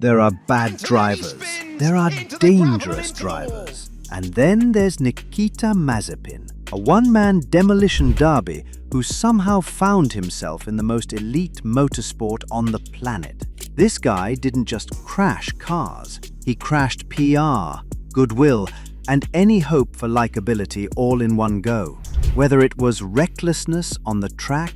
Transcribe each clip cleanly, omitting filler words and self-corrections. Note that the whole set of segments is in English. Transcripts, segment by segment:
There are bad drivers. There are dangerous drivers. And then there's Nikita Mazepin, a one-man demolition derby who somehow found himself in the most elite motorsport on the planet. This guy didn't just crash cars. He crashed PR, goodwill, and any hope for likability all in one go. Whether it was recklessness on the track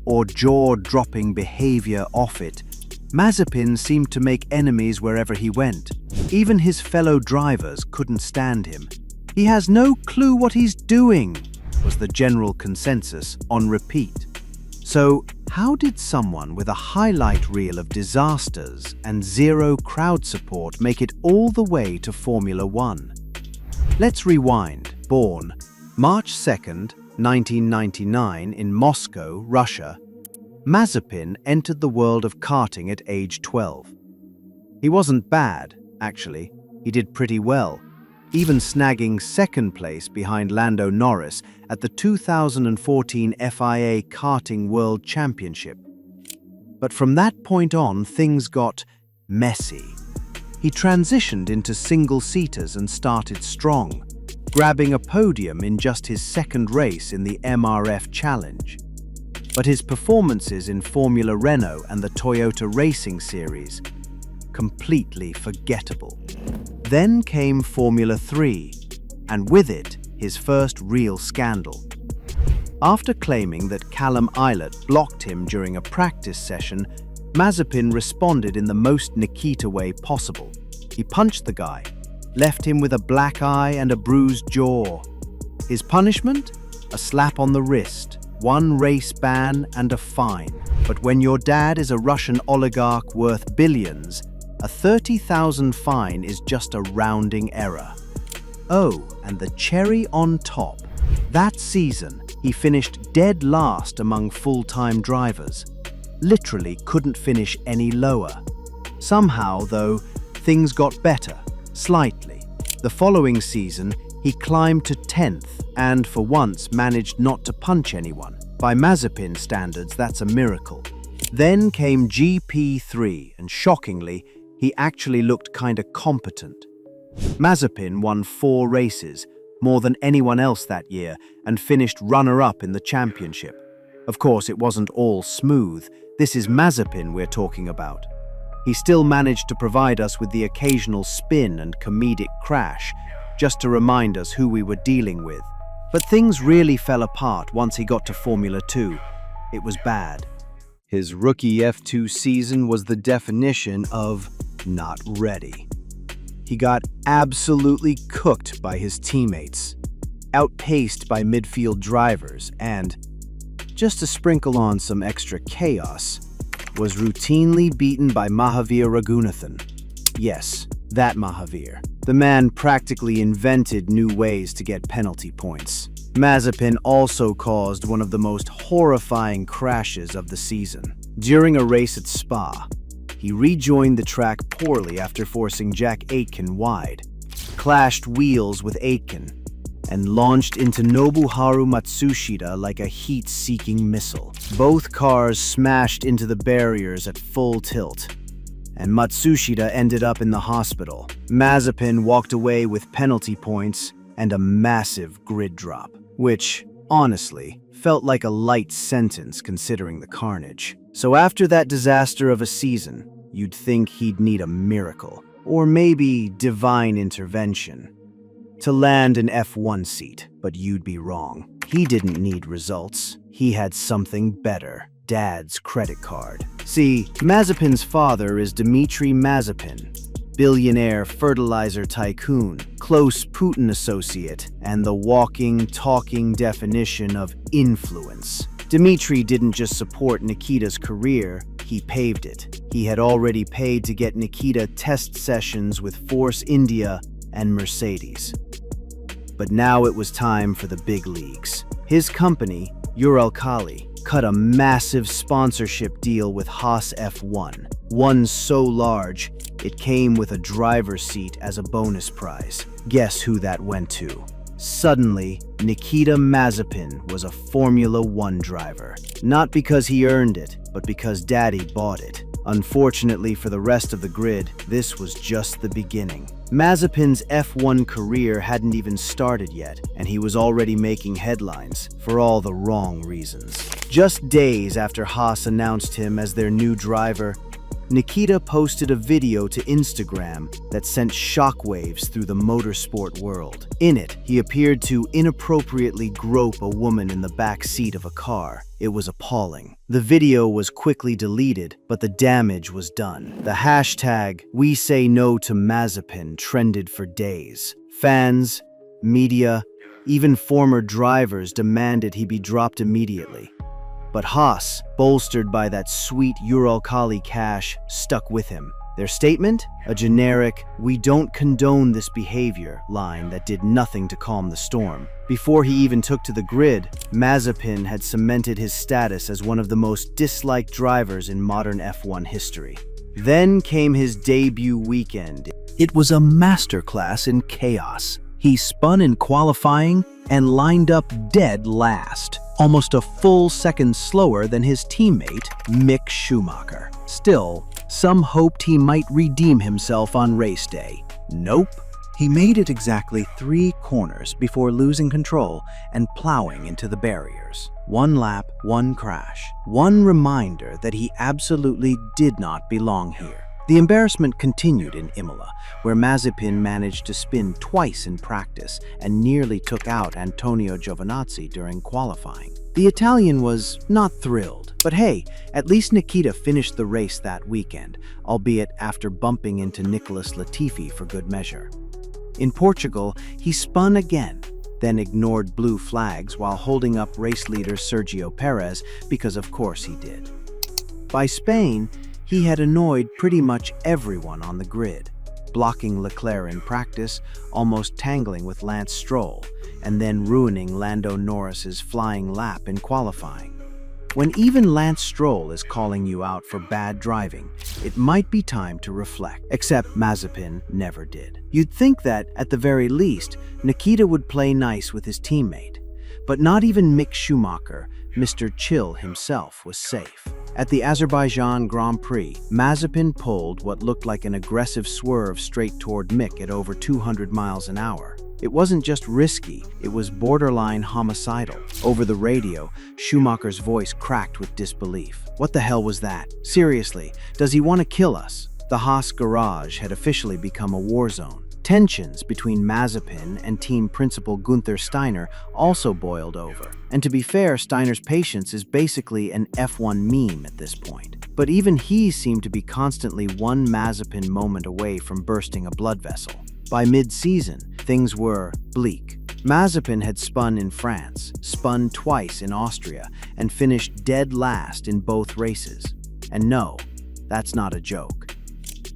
or jaw-dropping behavior off it, Mazepin seemed to make enemies wherever he went. Even his fellow drivers couldn't stand him. "He has no clue what he's doing," was the general consensus on repeat. So, how did someone with a highlight reel of disasters and zero crowd support make it all the way to Formula One? Let's rewind. Born March 2nd, 1999 in Moscow, Russia, Mazepin entered the world of karting at age 12. He wasn't bad, actually. He did pretty well, even snagging second place behind Lando Norris at the 2014 FIA Karting World Championship. But from that point on, things got messy. He transitioned into single-seaters and started strong, grabbing a podium in just his second race in the MRF Challenge. But his performances in Formula Renault and the Toyota Racing Series, completely forgettable. Then came Formula 3, and with it, his first real scandal. After claiming that Callum Ilott blocked him during a practice session, Mazepin responded in the most Nikita way possible. He punched the guy, left him with a black eye and a bruised jaw. His punishment? A slap on the wrist, 1 race ban and a fine. But when your dad is a Russian oligarch worth billions, a 30,000 fine is just a rounding error. Oh, and the cherry on top. That season, he finished dead last among full-time drivers. Literally couldn't finish any lower. Somehow, though, things got better, slightly. The following season, he climbed to 10th and, for once, managed not to punch anyone. By Mazepin standards, that's a miracle. Then came GP3, and shockingly, he actually looked kinda competent. Mazepin won 4 races, more than anyone else that year, and finished runner-up in the championship. Of course, it wasn't all smooth. This is Mazepin we're talking about. He still managed to provide us with the occasional spin and comedic crash, just to remind us who we were dealing with. But things really fell apart once he got to Formula 2. It was bad. His rookie F2 season was the definition of not ready. He got absolutely cooked by his teammates, outpaced by midfield drivers, and, just to sprinkle on some extra chaos, was routinely beaten by Mahavir Raghunathan. Yes, that Mahavir. The man practically invented new ways to get penalty points. Mazepin also caused one of the most horrifying crashes of the season. During a race at Spa, he rejoined the track poorly after forcing Jack Aitken wide, clashed wheels with Aitken, and launched into Nobuharu Matsushita like a heat-seeking missile. Both cars smashed into the barriers at full tilt, and Matsushita ended up in the hospital. Mazepin walked away with penalty points and a massive grid drop, which, honestly, felt like a light sentence considering the carnage. So after that disaster of a season, you'd think he'd need a miracle, or maybe divine intervention, to land an F1 seat, but you'd be wrong. He didn't need results. He had something better. Dad's credit card. See, Mazepin's father is Dmitry Mazepin, billionaire fertilizer tycoon, close Putin associate, and the walking, talking definition of influence. Dmitry didn't just support Nikita's career, he paved it. He had already paid to get Nikita test sessions with Force India and Mercedes. But now it was time for the big leagues. His company, Uralkali, cut a massive sponsorship deal with Haas F1, one so large it came with a driver's seat as a bonus prize. Guess who that went to? Suddenly, Nikita Mazepin was a Formula One driver. Not because he earned it, but because Daddy bought it. Unfortunately for the rest of the grid, this was just the beginning. Mazepin's F1 career hadn't even started yet, and he was already making headlines for all the wrong reasons. Just days after Haas announced him as their new driver, Nikita posted a video to Instagram that sent shockwaves through the motorsport world. In it, he appeared to inappropriately grope a woman in the back seat of a car. It was appalling. The video was quickly deleted, but the damage was done. The hashtag #WeSayNoToMazepin trended for days. Fans, media, even former drivers demanded he be dropped immediately. But Haas, bolstered by that sweet Uralkali cash, stuck with him. Their statement? A generic, "We don't condone this behavior" line that did nothing to calm the storm. Before he even took to the grid, Mazepin had cemented his status as one of the most disliked drivers in modern F1 history. Then came his debut weekend. It was a masterclass in chaos. He spun in qualifying and lined up dead last, almost a full second slower than his teammate, Mick Schumacher. Still, some hoped he might redeem himself on race day. Nope. He made it exactly 3 corners before losing control and plowing into the barriers. 1 lap, 1 crash. One reminder that he absolutely did not belong here. The embarrassment continued in Imola, where Mazepin managed to spin twice in practice and nearly took out Antonio Giovinazzi during qualifying. The Italian was not thrilled, but hey, at least Nikita finished the race that weekend, albeit after bumping into Nicholas Latifi for good measure. In Portugal, he spun again, then ignored blue flags while holding up race leader Sergio Perez because of course he did. By Spain, he had annoyed pretty much everyone on the grid, blocking Leclerc in practice, almost tangling with Lance Stroll, and then ruining Lando Norris's flying lap in qualifying. When even Lance Stroll is calling you out for bad driving, it might be time to reflect. Except Mazepin never did. You'd think that, at the very least, Nikita would play nice with his teammate. But not even Mick Schumacher, Mr. Chill himself, was safe. At the Azerbaijan Grand Prix, Mazepin pulled what looked like an aggressive swerve straight toward Mick at over 200 miles an hour. It wasn't just risky, it was borderline homicidal. Over the radio, Schumacher's voice cracked with disbelief. What the hell was that? Seriously, does he want to kill us? The Haas garage had officially become a war zone. Tensions between Mazepin and team principal Günther Steiner also boiled over. And to be fair, Steiner's patience is basically an F1 meme at this point. But even he seemed to be constantly one Mazepin moment away from bursting a blood vessel. By mid-season, things were bleak. Mazepin had spun in France, spun twice in Austria, and finished dead last in both races. And no, that's not a joke.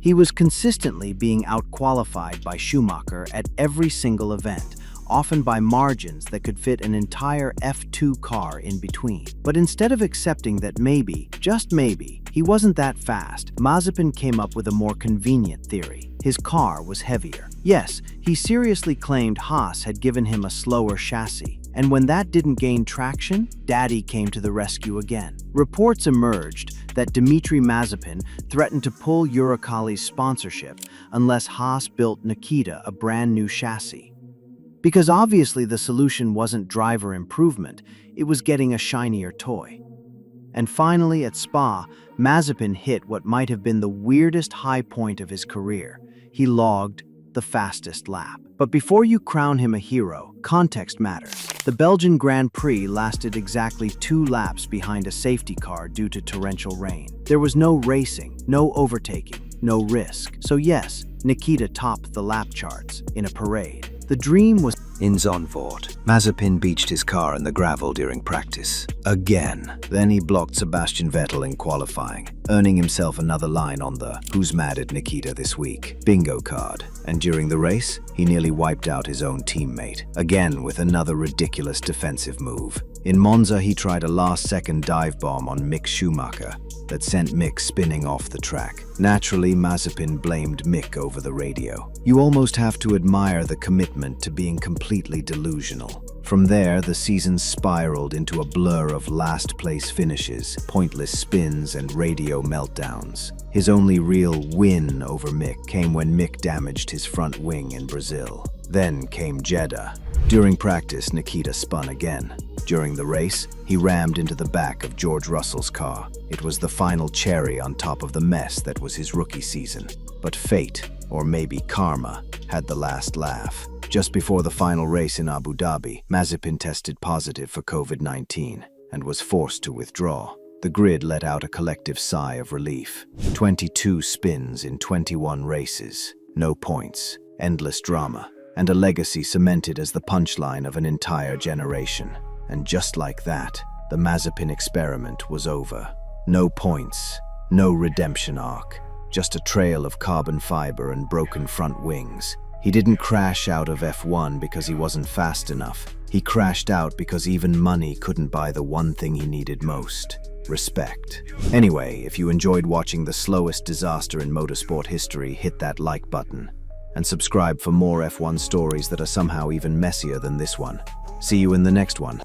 He was consistently being outqualified by Schumacher at every single event, often by margins that could fit an entire F2 car in between. But instead of accepting that maybe, just maybe, he wasn't that fast, Mazepin came up with a more convenient theory. His car was heavier. Yes, he seriously claimed Haas had given him a slower chassis. And when that didn't gain traction, Daddy came to the rescue again. Reports emerged that Dmitry Mazepin threatened to pull Uralkali's sponsorship unless Haas built Nikita a brand new chassis. Because obviously the solution wasn't driver improvement, it was getting a shinier toy. And finally at Spa, Mazepin hit what might have been the weirdest high point of his career. He logged the fastest lap. But before you crown him a hero, context matters. The Belgian Grand Prix lasted exactly 2 laps behind a safety car due to torrential rain. There was no racing, no overtaking, no risk. So yes, Nikita topped the lap charts in a parade. The dream was in Zandvoort. Mazepin beached his car in the gravel during practice. Again. Then he blocked Sebastian Vettel in qualifying, earning himself another line on the "Who's mad at Nikita this week?" bingo card. And during the race, he nearly wiped out his own teammate, again with another ridiculous defensive move. In Monza, he tried a last-second dive bomb on Mick Schumacher, that sent Mick spinning off the track. Naturally, Mazepin blamed Mick over the radio. You almost have to admire the commitment to being completely delusional. From there, the season spiraled into a blur of last-place finishes, pointless spins, and radio meltdowns. His only real win over Mick came when Mick damaged his front wing in Brazil. Then came Jeddah. During practice, Nikita spun again. During the race, he rammed into the back of George Russell's car. It was the final cherry on top of the mess that was his rookie season. But fate, or maybe karma, had the last laugh. Just before the final race in Abu Dhabi, Mazepin tested positive for COVID-19 and was forced to withdraw. The grid let out a collective sigh of relief. 22 spins in 21 races, no points, endless drama, and a legacy cemented as the punchline of an entire generation. And just like that, the Mazepin experiment was over. No points, no redemption arc, just a trail of carbon fiber and broken front wings. He didn't crash out of F1 because he wasn't fast enough. He crashed out because even money couldn't buy the one thing he needed most: respect. Anyway, if you enjoyed watching the slowest disaster in motorsport history, hit that like button. And subscribe for more F1 stories that are somehow even messier than this one. See you in the next one.